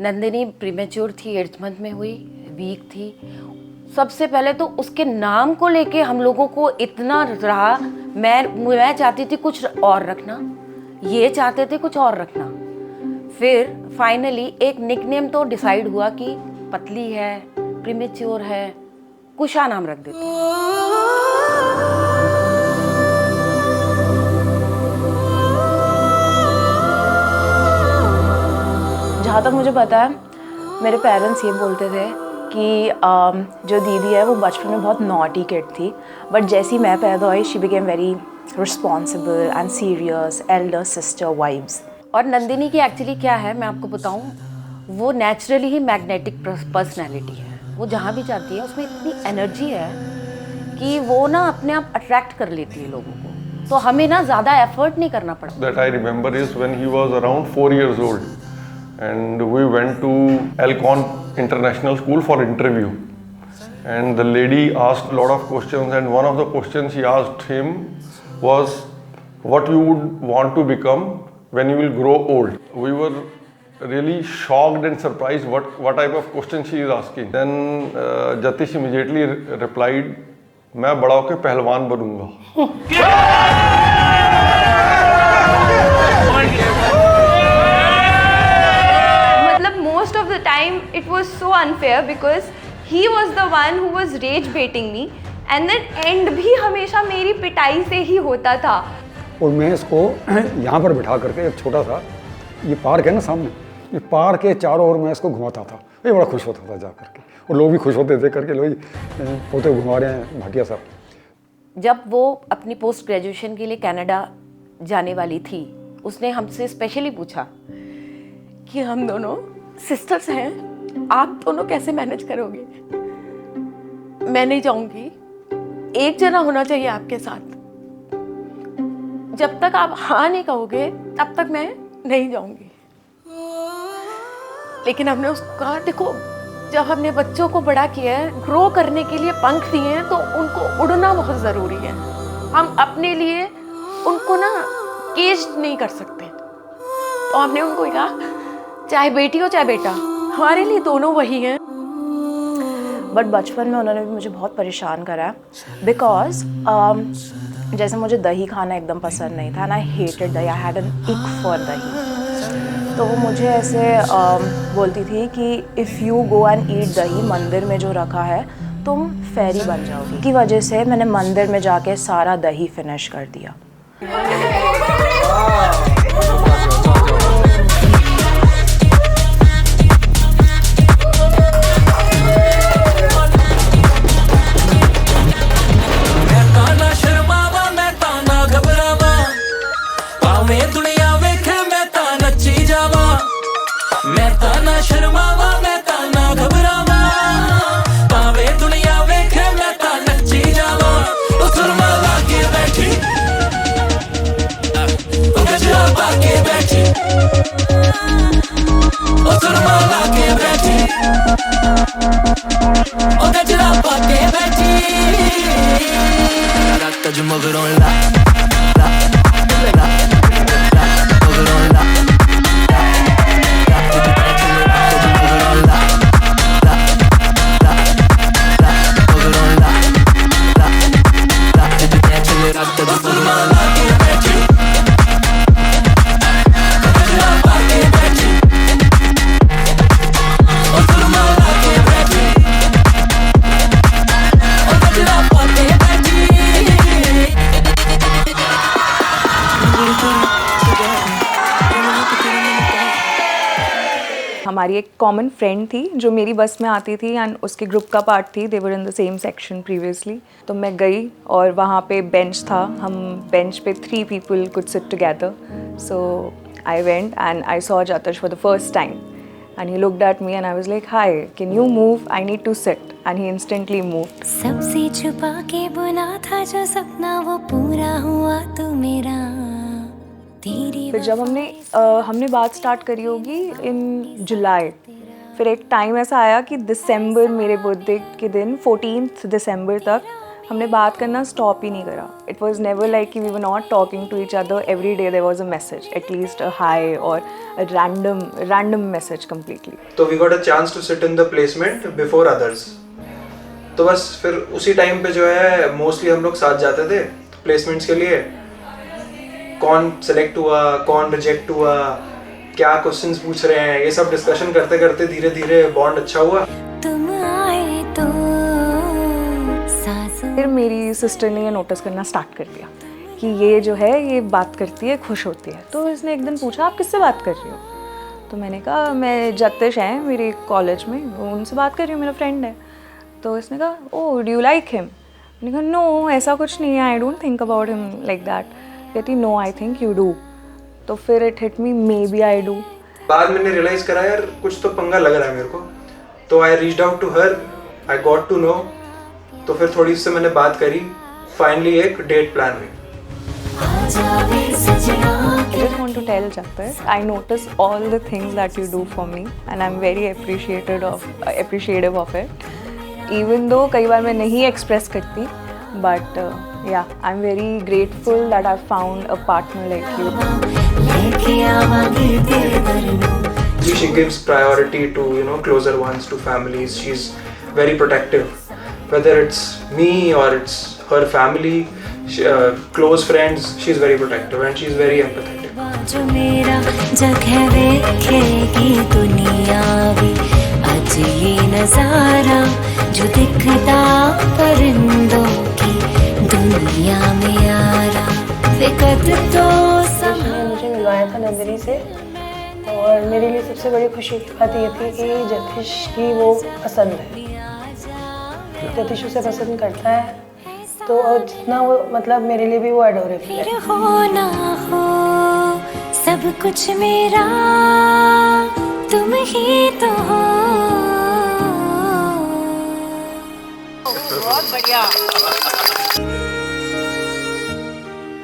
Nandini premature थी, 8th month में हुई, वीक थी। सबसे पहले तो उसके नाम को लेके हम लोगों को इतना रहा, मैं चाहती थी कुछ और रखना, ये चाहते थे कुछ और रखना। फिर फाइनली एक निकनेम तो डिसाइड हुआ कि पतली है, प्रीमेच्योर है, कुशा नाम रख देते हैं। जहाँ तक मुझे पता है, मेरे पेरेंट्स ये बोलते थे कि जो दीदी है वो बचपन में बहुत नॉटी किड थी, बट जैसी मैं पैदा हुई she became very responsible and serious Elder sister vibes. और नंदिनी की एक्चुअली क्या है मैं आपको बताऊं, वो नेचुरली ही मैग्नेटिक पर्सनैलिटी है। वो जहाँ भी जाती है उसमें इतनी एनर्जी है कि वो ना अपने आप अट्रैक्ट कर लेती है लोगों को, तो हमें ना ज़्यादा एफर्ट नहीं करना पड़ता। That I remember is when he was around 4 years old, and we went to Elcon International School for interview, and the lady asked a lot of questions, and one of the questions she asked him was what you would want to become when you will grow old. We were really shocked and surprised what type of question she is asking. Then Jatish immediately replied, मैं बड़ा होकर पहलवान बनूंगा। मतलब most of the time it was so unfair because he was the one who was rage baiting me and then end भी हमेशा मेरी पिटाई से ही होता था। और मैं इसको यहाँ पर बिठा करके, एक छोटा सा ये पार्क है ना सामने, ये पार्क के चारों ओर मैं इसको घुमाता था। ये बड़ा खुश होता था जा करके, और लोग भी खुश होते थे करके, लोग पोते घुमा रहे हैं भाटिया साहब। जब वो अपनी पोस्ट ग्रेजुएशन के लिए कनाडा जाने वाली थी, उसने हमसे स्पेशली पूछा कि हम दोनों सिस्टर्स हैं, आप दोनों कैसे मैनेज करोगे? मैं नहीं जाऊंगी, एक जना होना चाहिए आपके साथ। जब तक आप हाँ नहीं कहोगे तब तक मैं नहीं जाऊंगी। लेकिन हमने उसको कहा, देखो जब हमने बच्चों को बड़ा किया है, ग्रो करने के लिए पंख दिए हैं, तो उनको उड़ना बहुत ज़रूरी है। हम अपने लिए उनको ना केज नहीं कर सकते। तो हमने उनको कहा, चाहे बेटी हो चाहे बेटा, हमारे लिए दोनों वही हैं। बट बचपन में उन्होंने भी मुझे बहुत परेशान करा, बिकॉज जैसे मुझे दही खाना एकदम पसंद नहीं था, ना हेटेड दही, आई हैड एन इक फॉर दही। तो वो मुझे ऐसे बोलती थी कि if you go and eat दही मंदिर में जो रखा है, तुम फेरी बन जाओगी। की वजह से मैंने मंदिर में जाके सारा दही फिनिश कर दिया। हमारी एक कॉमन फ्रेंड थी जो मेरी बस में आती थी एंड उसके ग्रुप का पार्ट थी, they were in the same section previously. तो मैं गई और वहाँ पे बेंच था, हम बेंच पे 3 people could sit together. So I went and I saw Jatish for the first time and he looked at me and I was like, hi, can you move? I need to sit. And he instantly moved. सबसे छुपा के बुना था जो सपना वो पूरा हुआ तो मेरा। फिर जब हमने बात स्टार्ट करी होगी इन जुलाई, फिर एक टाइम ऐसा आया कि दिसंबर, मेरे बर्थडे के दिन 14 दिसंबर तक हमने बात करना स्टॉप ही नहीं करा. इट वॉज नेवर लाइक कि we were not talking to each other every day. There was a message, at least a hi और अ रैंडम मैसेज कम्प्लीटली. तो we got a chance to sit in the placement before others. तो बस फिर उसी time पे जो है mostly हम लोग साथ जाते थे प्लेसमेंट्स के लिए. कौन सेलेक्ट हुआ, कौन रिजेक्ट हुआ, क्या क्वेश्चंस पूछ रहे हैं, ये सब डिस्कशन करते करते धीरे धीरे बॉन्ड अच्छा हुआ. तुम आए तो सांसों फिर मेरी सिस्टर ने ये नोटिस करना स्टार्ट कर दिया कि ये जो है ये बात करती है, खुश होती है. तो इसने एक दिन पूछा आप किससे बात कर रही हो. तो मैंने कहा मैं जतिश हैं मेरे कॉलेज में, उनसे बात कर रही हूँ, मेरा फ्रेंड है. तो इसने कहा oh do you like him. मैंने कहा नो ऐसा कुछ नहीं है, I don't think about him like that. कहती no I think you do. तो फिर it hit me maybe I do. बाद मैंने रियलाइज करा यार कुछ तो पंगा लग रहा है मेरे को. तो I reached out to her, I got to know. तो फिर थोड़ी उससे मैंने बात करी, फाइनली एक डेट प्लान हुई. आ जावे सजना I just want to tell Jatish, I notice all the things that you do for me and I'm very appreciative of it. Even though कई बार मैं नहीं express करती, but yeah, I'm very grateful that I found a partner like you. लेके आवांगे तेरे दरनों. She gives priority to closer ones, to families. She's very protective, whether it's me or it's her family, close friends. She's very protective and she's very empathetic. जो मेरा जगह वेखेगी दुनिया भी आज ये नजारा जो दिखता परिंदों की दुनिया में यारा दिक्कत तो सब. मुझे मिलवाया था नंदिनी से और मेरे लिए सबसे बड़ी खुशी की बात ये थी कि जतिश की वो पसंद है. जतिश उसे पसंद करता है तो जितना वो मतलब मेरे लिए भी वो एडोरेबल है. फिर हो ना हो सब कुछ मेरा तुम ही तो हो.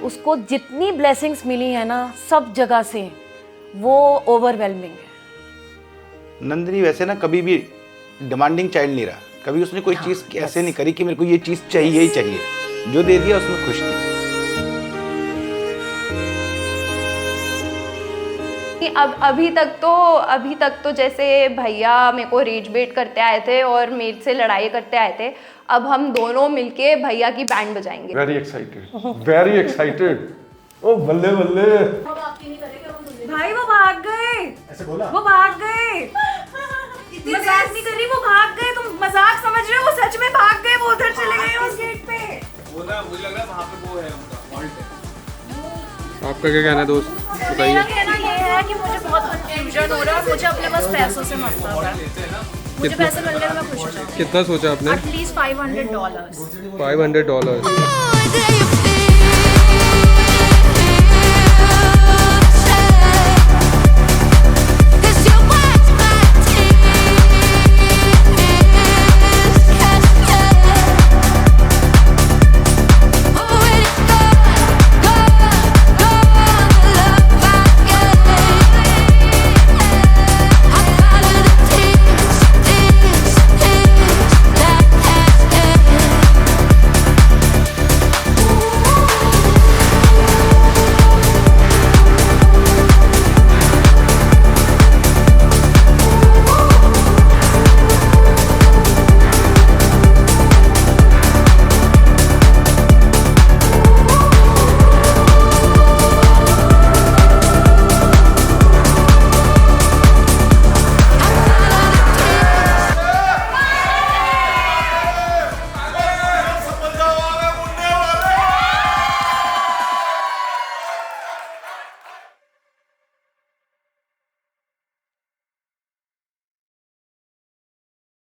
उसको जितनी ब्लेसिंग्स मिली है ना सब जगह से, वो ओवरवेलमिंग है. नंदिनी वैसे ना कभी भी डिमांडिंग चाइल्ड नहीं रहा. कभी उसने कोई चीज़ ऐसे नहीं करी कि मेरे को ये चीज़ चाहिए ही चाहिए. जो दे दिया उसमें खुश थी. अब अभी तक तो जैसे भैया मेरे को रेज बेट करते आए थे और मेरे से लड़ाई करते आए थे. अब हम दोनों मिलके भैया की बैंड बजाएंगे. Very excited. Very excited. Oh बल्ले बल्ले. भाई वो भाग गए. ऐसे बोला? वो भाग गए. मजाक नहीं कर रही, वो भाग गए. तुम मजाक समझ रहे हो, वो सच में भाग गए. वो उधर चले गए उस गेट पे. वो ना मुझे लग रहा है वहाँ पे वो है उनका फॉल्ट है. आपका क्या कहना है दोस्त, बताइए. मेरा कहना ये है कि मुझे बहुत कंफ्यूजन हो रहा है. मुझे अपने बस पैसों से मतलब है. मुझे पैसे मिल गए मैं खुश हो जाऊँ. कितना सोचा आपने? एटलीस्ट $500. $500.